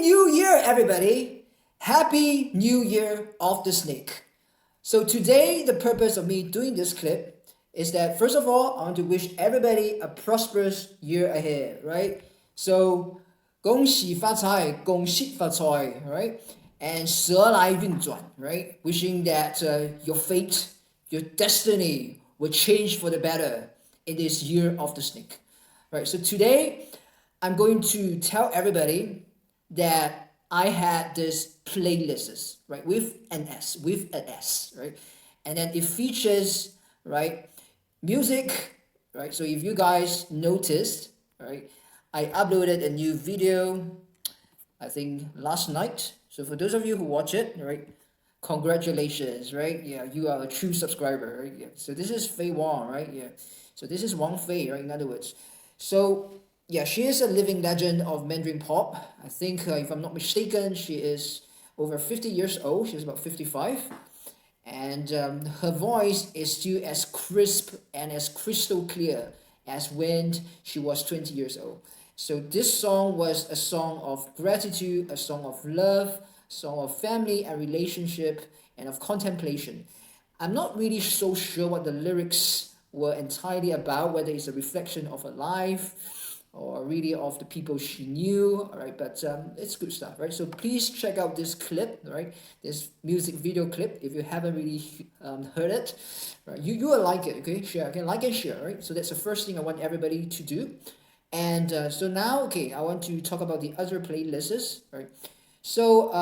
New Year, everybody! Happy New Year of the Snake. So today, the purpose of me doing this clip is that first of all, I want to wish everybody a prosperous year ahead, right? So 恭喜发财,恭喜发财, right? And 蛇来运转, right? Wishing that your fate, your destiny will change for the better in this year of the snake. Right? So today, I'm going to tell everybody that I had this playlists, right, with an S, right, and then it features, right, music, right. So if you guys noticed, right, I uploaded a new video, I think last night. So for those of you who watch it, right, congratulations, right? Yeah, you are a true subscriber, right? Yeah. So this is Fei Wang, right? Yeah. So this is Wang Fei, right? In other words, so yeah, she is a living legend of Mandarin pop. I think, if I'm not mistaken, she is over 50 years old. She's about 55. And her voice is still as crisp and as crystal clear as when she was 20 years old. So this song was a song of gratitude, a song of love, a song of family and relationship, and of contemplation. I'm not really so sure what the lyrics were entirely about, whether it's a reflection of her life or really of the people she knew, all right, but it's good stuff, right? So please check out this clip, right, this music video clip, if you haven't really heard it, right, you will like it, okay, share, okay, like and share, right? So that's the first thing I want everybody to do. And so now, okay, I want to talk about the other playlists, right? So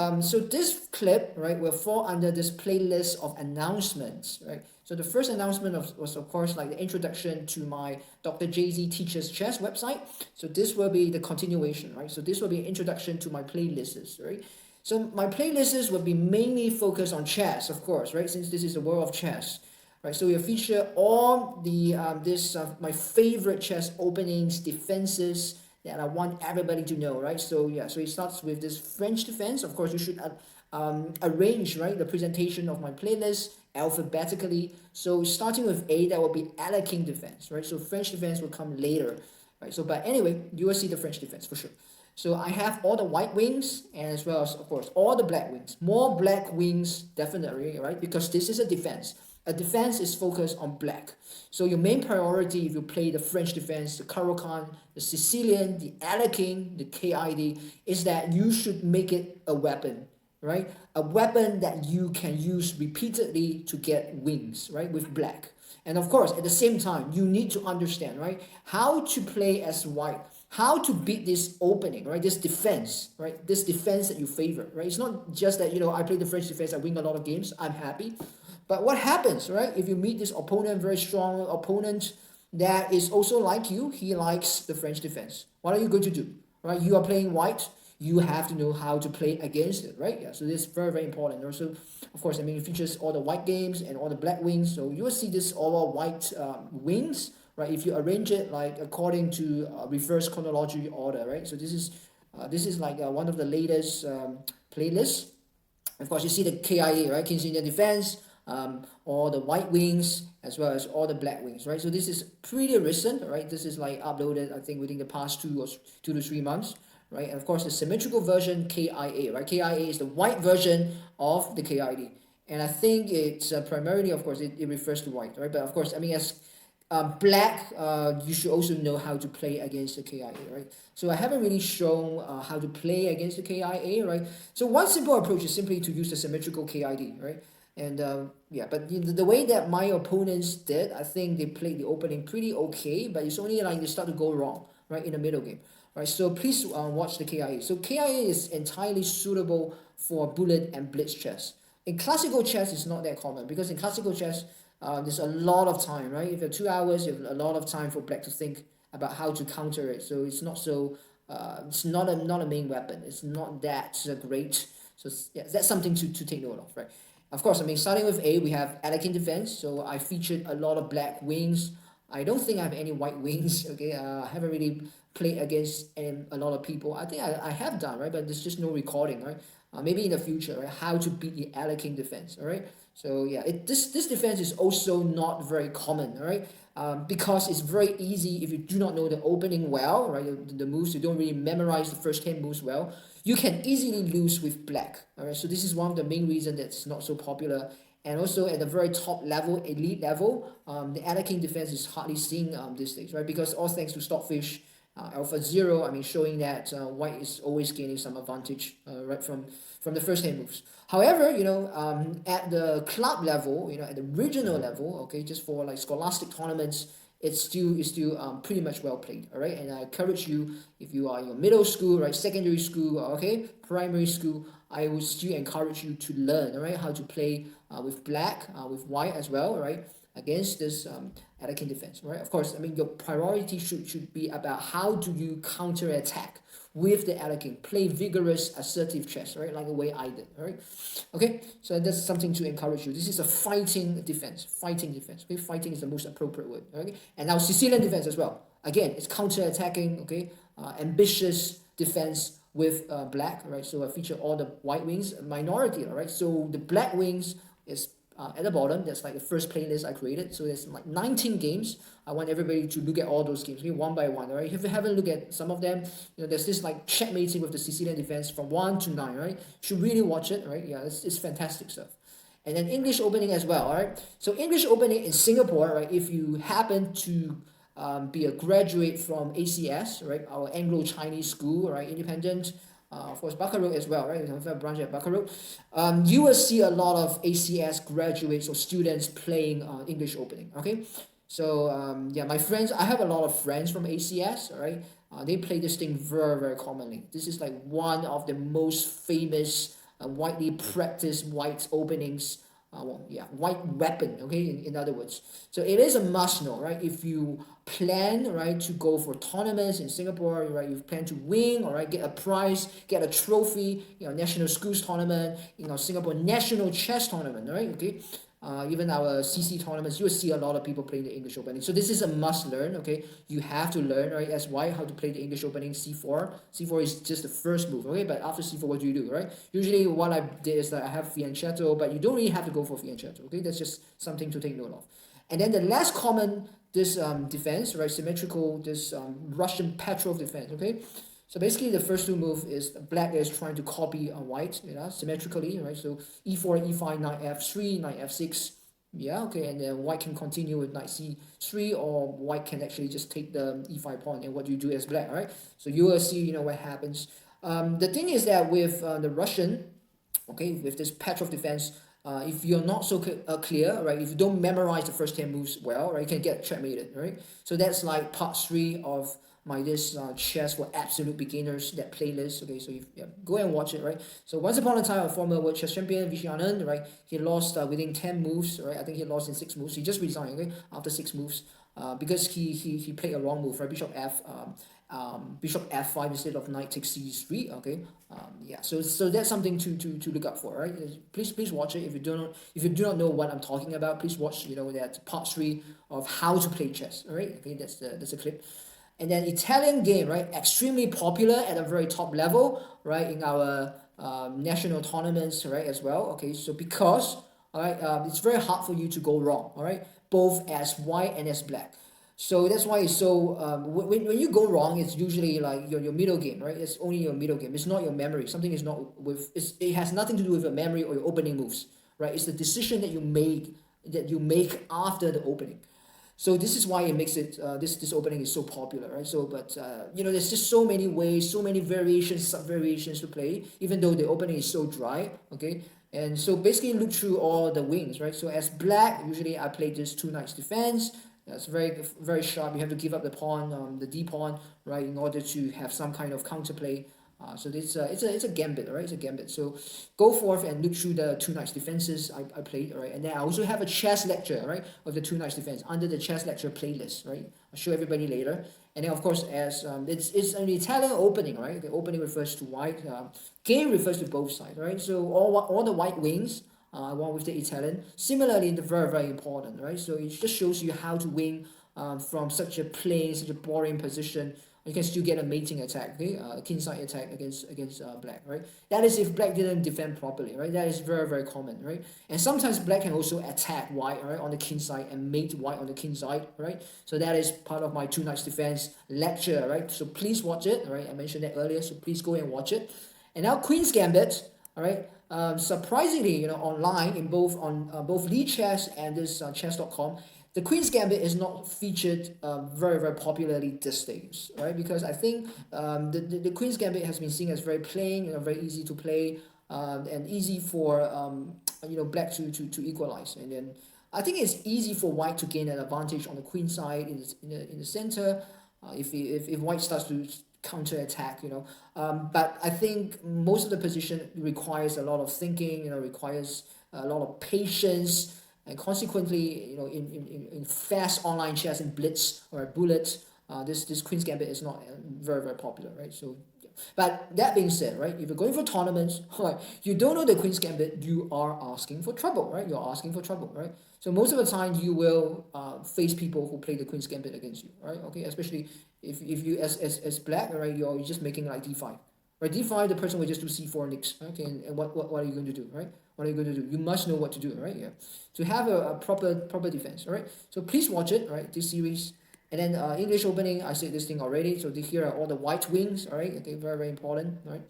this clip, right, will fall under this playlist of announcements, right? So the first announcement was of course like the introduction to my Dr. Jay-Z Teaches Chess website. So this will be the continuation, right? So this will be an introduction to my playlists, right? So my playlists will be mainly focused on chess, of course, right? Since this is the world of chess, right? So we'll feature all the my favorite chess openings, defenses, that I want everybody to know, right? So yeah, so it starts with this French defense. Of course, you should arrange, right, the presentation of my playlist alphabetically. So starting with A, that will be Alekhine Defense, right? So French defense will come later, right? So but anyway, you will see the French defense for sure. So I have all the white wings and as well as, of course, all the black wings. More black wings, definitely, right? Because this is a defense. A defense is focused on black. So your main priority, if you play the French defense, the Caro-Kann, the Sicilian, the Alekhine, the KID, is that you should make it a weapon, right? A weapon that you can use repeatedly to get wings, right? With black. And of course, at the same time, you need to understand, right, how to play as white, how to beat this opening, right, this defense, right, this defense that you favor, right? It's not just that, I play the French defense, I win a lot of games, I'm happy. But what happens, right, if you meet this opponent, very strong opponent that is also like you, he likes the French defense. What are you going to do, right? You are playing white, you have to know how to play against it, right? Yeah, so this is very, very important. Also, of course, it features all the white games and all the black wings. So you will see this all white wings, right? If you arrange it like according to reverse chronology order, right? So this is like one of the latest playlists. Of course, you see the KIA, right? Sicilian Defense, all the white wings as well as all the black wings, right? So this is pretty recent, right? This is like uploaded, I think, within the past 2 to 3 months, right? And of course, the symmetrical version KIA, right? KIA is the white version of the KID, and I think it's primarily, of course, it refers to white, right? But of course, as black, you should also know how to play against the KIA, right? So I haven't really shown how to play against the KIA, right? So one simple approach is simply to use the symmetrical KID, right? And yeah, but the way that my opponents did, I think they played the opening pretty okay, but it's only like they start to go wrong, right, in the middle game, right? So please watch the KIA. So KIA is entirely suitable for bullet and blitz chess. In classical chess, it's not that common because in classical chess, there's a lot of time, right? If you have 2 hours, you have a lot of time for black to think about how to counter it. So it's not so, it's not a main weapon. It's not that great. So yeah, that's something to take note of, right? Of course, starting with A, we have Alekhine Defense. So I featured a lot of black wings. I don't think I have any white wings, okay? I haven't really played against a lot of people. I think I have done, right? But there's just no recording, right? Maybe in the future, right? How to beat the Alekhine Defense, all right? So yeah, this defense is also not very common, all right? Because it's very easy if you do not know the opening well, right? The moves, you don't really memorize the first 10 moves well. you can easily lose with black. All right, so this is one of the main reasons that's not so popular. And also at the very top level, elite level, the Alekhine Defense is hardly seen these days, right? Because all thanks to Stockfish, Alpha Zero, I mean, showing that white is always gaining some advantage right from the first hand moves. However, at the club level, at the regional level, okay, just for like scholastic tournaments, it's still pretty much well played, all right? And I encourage you, if you are in your middle school, right, secondary school, okay, primary school, I would still encourage you to learn, all right, how to play with black, with white as well, right, against this Alekhine Defense, right? Of course, I mean, your priority should be about how do you counter attack with the Alekhine, play vigorous, assertive chess, right? Like the way I did, right? Okay, so that's something to encourage you. This is a fighting defense, okay? Fighting is the most appropriate word, okay? And now Sicilian defense as well. Again, it's counter-attacking, okay? Ambitious defense with black, right? So I feature all the white wings, minority, all right? So the black wings is at the bottom. That's like the first playlist I created. So there's like 19 games. I want everybody to look at all those games, okay, one by one, all right? If you haven't looked at some of them, there's this like checkmating with the Sicilian defense from 1 to 9, right? You should really watch it, right? Yeah, it's fantastic stuff. And then English opening as well, all right? So English opening in Singapore, right? If you happen to be a graduate from ACS, right? Our Anglo-Chinese school, right? Independent, of course, Baccalaureate as well, right? We have a branch at Baccalaureate. You will see a lot of ACS graduates or students playing English opening, okay? So, yeah, my friends, I have a lot of friends from ACS, all right? They play this thing very, very commonly. This is like one of the most famous, widely practiced white openings. White weapon, okay, in other words. So it is a must know, right? If you plan, right, to go for tournaments in Singapore, right, you plan to win, all right, get a prize, get a trophy, national schools tournament, Singapore national chess tournament, right, okay? Even our CC tournaments, you will see a lot of people playing the English opening. So this is a must learn, okay? You have to learn, right, as white, how to play the English opening C4. C4 is just the first move, okay? But after C4, what do you do, right? Usually what I did is that I have fianchetto, but you don't really have to go for fianchetto, okay? That's just something to take note of. And then the less common, this defense, right, symmetrical, this Russian Petrov defense, okay? So basically, the first two move is black is trying to copy a white, symmetrically, right? So e4, e5, knight f3, knight f6, yeah, okay, and then white can continue with knight c3, or white can actually just take the e5 pawn, and what do you do as black, right? So you will see, what happens. The thing is that with the Russian, okay, with this Petrov defense, if you're not so clear, right, if you don't memorize the first 10 moves well, right, you can get checkmated, right? So that's like part 3 of my this chess for absolute beginners, that playlist, okay? So you go and watch it, right? So once upon a time, a former world chess champion, Vichy Anand, right, he lost within 10 moves, right? I think he lost in 6 moves. He just resigned, okay, after 6 moves, because he played a wrong move, right? Bishop f5 instead of knight takes c3, okay? So that's something to look up for, right? Please watch it. If you do not know what I'm talking about, please watch that part 3 of how to play chess, all right? Okay, that's a clip. And then Italian game, right? Extremely popular at a very top level, right? In our national tournaments, right? As well. Okay, so because, all right, it's very hard for you to go wrong, all right? Both as white and as black. So that's why it's so, when you go wrong, it's usually like your middle game, right? It's only your middle game. It's not your memory. Something is not it has nothing to do with your memory or your opening moves, right? It's the decision that you make after the opening. So this is why it makes it this opening is so popular, right? So but there's just so many ways, so many variations, sub-variations to play, even though the opening is so dry, okay? And so basically look through all the wings, right? So as black, usually I play this 2 knights defense. That's very, very sharp. You have to give up the pawn, the d pawn, right, in order to have some kind of counterplay. So it's a gambit, right? It's a gambit. So go forth and look through the 2 knights defenses I played, right? And then I also have a chess lecture, right, of the 2 knights defense under the chess lecture playlist, right? I'll show everybody later. And then of course, as it's an Italian opening, right? The opening refers to white. Game refers to both sides, right? So all the white wings. One with the Italian. Similarly, the very, very important, right? So it just shows you how to win from such a plain, such a boring position. You can still get a mating attack, okay? A kinside attack against black, right? That is if black didn't defend properly, right? That is very, very common, right? And sometimes black can also attack white, right, on the kinside and mate white on the kinside, right? So that is part of my 2 knights defense lecture, right? So please watch it, right? I mentioned that earlier, so please go and watch it. And now Queen's Gambit, all right. Surprisingly, online in both both Lee Chess and this chess.com, the Queen's Gambit is not featured very very popularly these days, right? Because I think the Queen's Gambit has been seen as very plain, very easy to play, and easy for black to equalize, and then I think it's easy for white to gain an advantage on the queen side in the center, if white starts to counter attack, but I think most of the position requires a lot of thinking, requires a lot of patience, and consequently, in fast online chess in blitz or bullet, this Queen's Gambit is not very very popular, right? So, but that being said, right, if you're going for tournaments, right, you don't know the Queen's Gambit, you are asking for trouble, right? You're asking for trouble, right? So most of the time you will face people who play the Queen's Gambit against you, right? Okay, especially if you as black, right, you're just making like d5. Right, d5, the person will just do c4 next. Okay, and what are you going to do, right? What are you going to do? You must know what to do, right? Yeah, to have a proper defense, all right? So please watch it, right? This series. And then English opening, I said this thing already. So here are all the white wings, all right? Okay, very very important, right?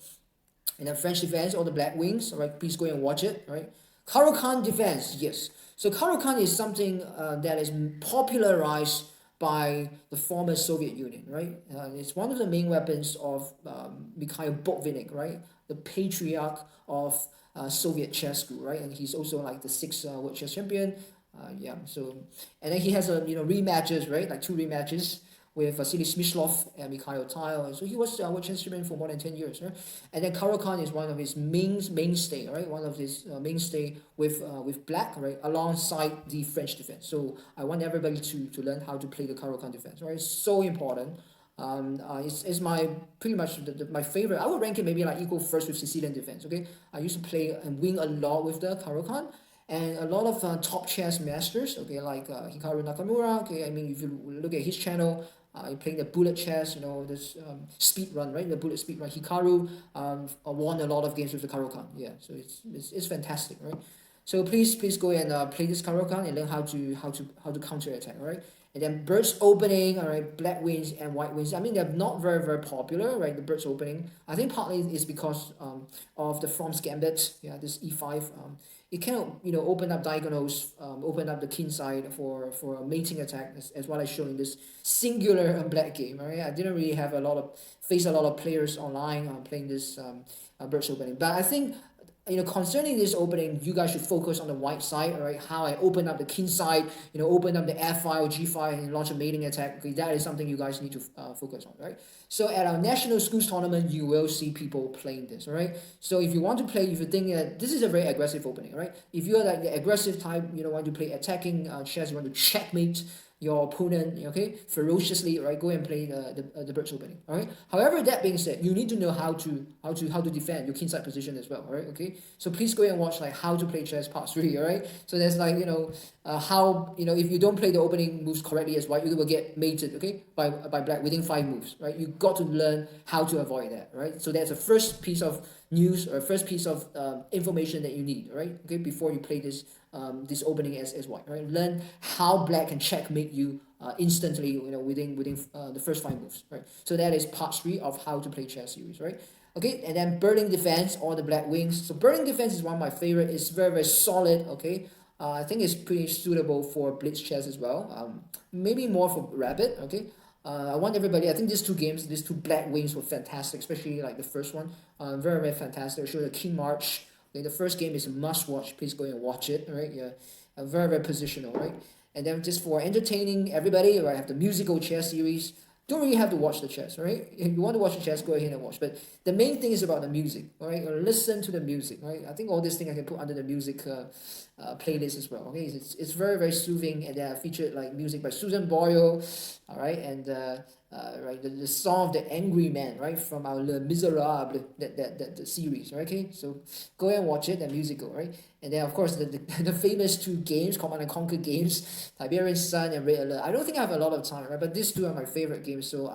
And then French defense, all the black wings, all right? Please go and watch it, all right? Caro-Kann Defense, yes. So Caro-Kann is something that is popularized by the former Soviet Union, right? It's one of the main weapons of Mikhail Botvinnik, right? The patriarch of Soviet chess school, right? And he's also like the sixth world chess champion. Yeah, so, and then he has rematches, right? Like two rematches with Vasily Smyslov and Mikhail Tal. So he was world chess champion for more than 10 years, right? And then Caro-Kann is one of his mainstay, right? One of his mainstay with black, right? Alongside the French defense. So I want everybody to learn how to play the Caro-Kann defense, right? It's so important. It's my pretty much my favorite. I would rank it maybe like equal first with Sicilian defense. Okay, I used to play and win a lot with the Caro-Kann, and a lot of top chess masters. Okay, like Hikaru Nakamura. Okay, I mean if you look at his channel, playing the bullet chess. This speed run, right? The bullet speed run. Hikaru won a lot of games with the Caro-Kann. Yeah, so it's fantastic, right? So please go and play this Caro-Kann and learn how to counter attack, right? And then birds opening, all right, black wings and white wings. I mean, they're not very, very popular, right? The birds opening. I think partly is because of the From's Gambit, yeah, this e5. It can, open up diagonals, open up the king side for a mating attack, as what I showed in this singular black game, all right? I didn't really have face a lot of players online playing this birds opening. But I think concerning this opening, you guys should focus on the white side, all right? How I open up the king side, open up the f5 or g5 and launch a mating attack. Okay, that is something you guys need to focus on, right? So at our national schools tournament, you will see people playing this, all right? So if you want to play, if you think that this is a very aggressive opening, right? If you're like the aggressive type, want to play attacking chess, you want to checkmate your opponent, okay, ferociously, right? Go and play the birds opening, all right. However, that being said, you need to know how to defend your kingside position as well, all right? Okay, so please go and watch like how to play chess part 3, all right? So there's like how if you don't play the opening moves correctly as white, you will get mated, okay, by black within 5 moves, right? You got to learn how to avoid that, right? So that's the first piece of news or first piece of information that you need, right? Okay, before you play this opening as white, right? Learn how black can checkmate you instantly, within the first 5 moves, right? So that is part 3 of how to play chess series, right? Okay, and then Burning Defense or the black wings. So Burning Defense is one of my favorite. It's very very solid. Okay, I think it's pretty suitable for blitz chess as well. Maybe more for rabbit. Okay. I want everybody. I think these two black wings were fantastic, especially like the first one. Very very fantastic. Show the King March. Okay, the first game is a must watch. Please go and watch it. All right, yeah, very very positional, right? And then just for entertaining everybody, right, I have the musical chess series. Don't really have to watch the chess, right? If you want to watch the chess, go ahead and watch. But the main thing is about the music, all right? Listen to the music, right? I think all this thing I can put under the music playlist as well. Okay, it's very very soothing, and then I featured like music by Susan Boyle, all right, and right the song of the Angry Man, right, from our Le Miserable that series, right? Okay, so go and watch it, the musical, right? And then of course the famous 2 games, Command and Conquer games, Tiberian Sun and Red Alert. I don't think I have a lot of time, right? But these 2 are my favorite games, so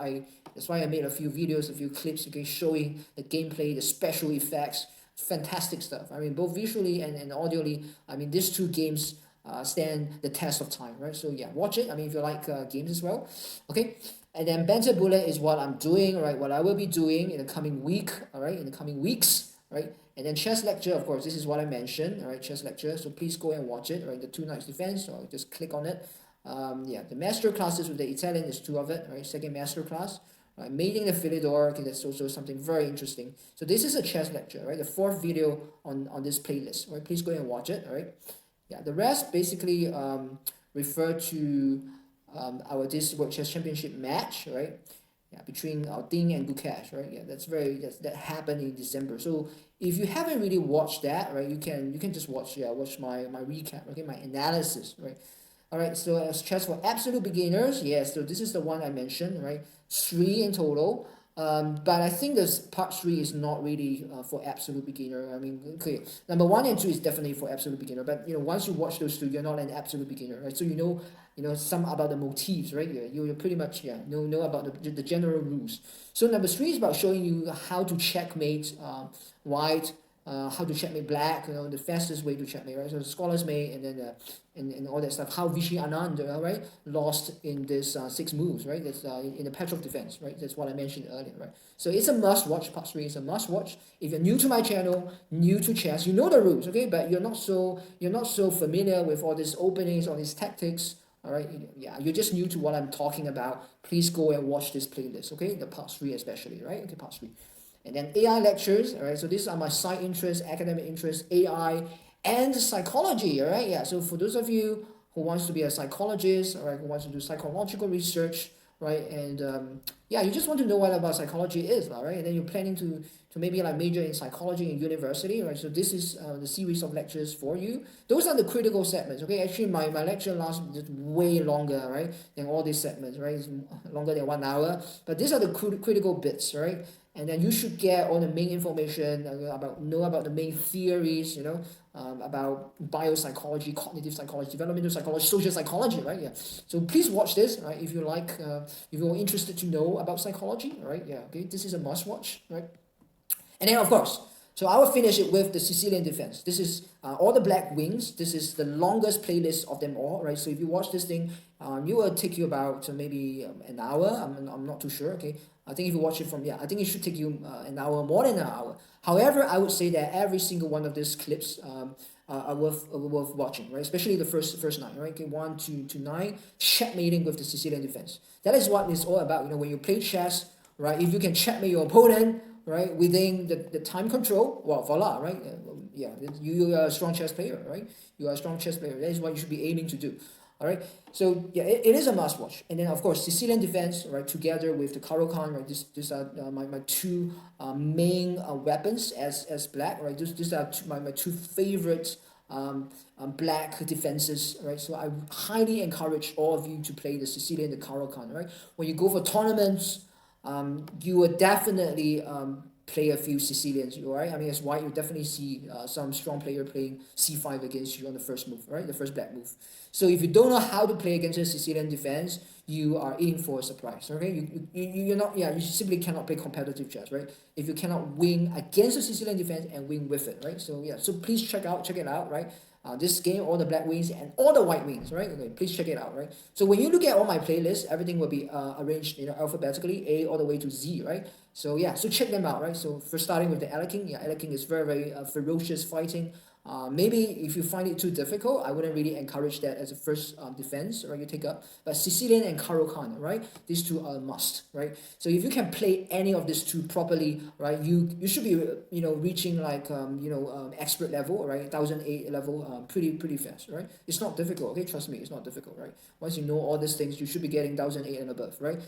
that's why I made a few videos, a few clips, okay, showing the gameplay, the special effects. Fantastic stuff. I mean, both visually and audioly. I mean, these 2 games stand the test of time, right? So yeah, watch it. I mean, if you like games as well, okay. And then banter bullet is what I'm doing, right? What I will be doing in the coming week, all right? In the coming weeks, right? And then chess lecture, of course, this is what I mentioned, all right? Chess lecture. So please go and watch it, right? The 2 nights defense, so just click on it. Yeah, the master classes with the Italian is 2 of it, right? Second master class. Right, mating the Philidor, okay, that's also something very interesting. So this is a chess lecture, right? The 4th video on this playlist, right? Please go and watch it, all right? Yeah, the rest basically refer to our this World Chess Championship match, right? Yeah, between Ding and Gukash, right? Yeah, that happened in December. So if you haven't really watched that, right, you can just watch my recap, okay, my analysis, right? All right, so as chess for absolute beginners, yes, so this is the one I mentioned, right? 3 in total. But I think this part 3 is not really for absolute beginner. I mean, okay, number 1 and 2 is definitely for absolute beginner. But once you watch those 2, you're not an absolute beginner, right? So some about the motifs, right? You pretty much know about the general rules. So number 3 is about showing you how to checkmate white. How to checkmate black, the fastest way to checkmate, right? So the scholar's mate, and then and all that stuff. How Vichy Anand, right, lost in this 6 moves, right? That's in the Petrov Defense, right? That's what I mentioned earlier, right? So it's a must-watch. Part 3 is a must-watch. If you're new to my channel, new to chess, you know the rules, okay? But you're not so familiar with all these openings, all these tactics. All right, yeah, you're just new to what I'm talking about. Please go and watch this playlist, okay? The part 3 especially, right? Okay, part 3. And then AI lectures, all right? So these are my side interests, academic interests, AI, and psychology, all right? Yeah, so for those of you who wants to be a psychologist, all right, who wants to do psychological research, right? And yeah, you just want to know what about psychology is, all right? And then you're planning to maybe like major in psychology in university, right? So this is the series of lectures for you. Those are the critical segments, okay? Actually, my lecture lasts just way longer, right, than all these segments, right? It's longer than 1 hour. But these are the critical bits, right? And then you should get all the main information about the main theories, about biopsychology, cognitive psychology, developmental psychology, social psychology, right? Yeah. So please watch this, right? If you like, if you're interested to know about psychology, right? Yeah. Okay. This is a must watch, right? And then of course, so I will finish it with the Sicilian Defense. This is all the black wings. This is the longest playlist of them all, right? So if you watch this thing, it will take you about maybe an hour. I'm not too sure, okay? I think if you watch it I think it should take you an hour, more than an hour. However, I would say that every single one of these clips are worth watching, right? Especially the first 9, right? Okay, 1 to 9, checkmating with the Sicilian Defense. That is what it's all about. When you play chess, right? If you can checkmate your opponent, right, within the time control, well, voila, right? Yeah, you are a strong chess player, right? You are a strong chess player. That is what you should be aiming to do. All right, so yeah, it is a must watch. And then of course Sicilian Defense, right, together with the Caro-Kann, right, these are my 2 main weapons as black, right? These are my 2 favorite black defenses, right? So I highly encourage all of you to play the Sicilian, the Caro-Kann, right? When you go for tournaments, you will definitely play a few Sicilians, right? I mean, as white, you definitely see some strong player playing c5 against you on the first move, right? The first black move. So if you don't know how to play against a Sicilian defense, you are in for a surprise, okay? You simply cannot play competitive chess, right? If you cannot win against a Sicilian defense and win with it, right? So yeah, so please check it out, right? This game, all the black wings and all the white wings, right? Okay, please check it out, right? So when you look at all my playlists, everything will be arranged, alphabetically, A all the way to Z, right? So yeah, so check them out, right? So first starting with the Alekhine, yeah, Alekhine is very, very ferocious fighting. Maybe if you find it too difficult, I wouldn't really encourage that as a first defense, right? You take up, but Sicilian and Caro-Kann, right? These 2 are a must, right? So if you can play any of these 2 properly, right, you should be reaching like expert level, right? 1008 level, pretty fast, right? It's not difficult, okay? Trust me, it's not difficult, right? Once you know all these things, you should be getting 1008 and above, right?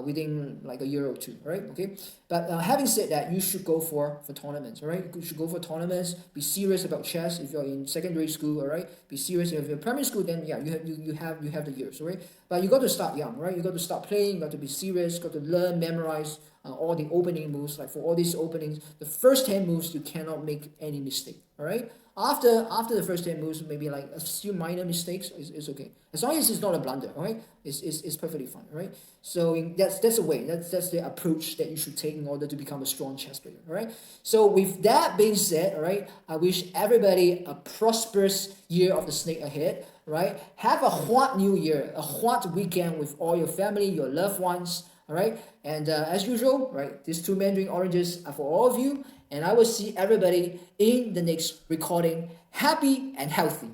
Within like a year or 2, right? Okay. But having said that, you should go for tournaments, all right? You should go for tournaments. Be serious about chess. If you're in secondary school, all right? Be serious. If you're in primary school, then yeah, you have the years, all right? But you got to start young, right? You got to start playing. You got to be serious. You got to learn, memorize all the opening moves. Like for all these openings, the first 10 moves you cannot make any mistake, all right? After the first 10 moves, maybe like a few minor mistakes is okay. As long as it's not a blunder, all right? It's perfectly fine, right? So that's the way, that's the approach that you should take in order to become a strong chess player, all right? So with that being said, all right, I wish everybody a prosperous year of the snake ahead, right? Have a hot new year, a hot weekend with all your family, your loved ones, All right, and as usual, right, these two Mandarin oranges are for all of you, and I will see everybody in the next recording. Happy and healthy.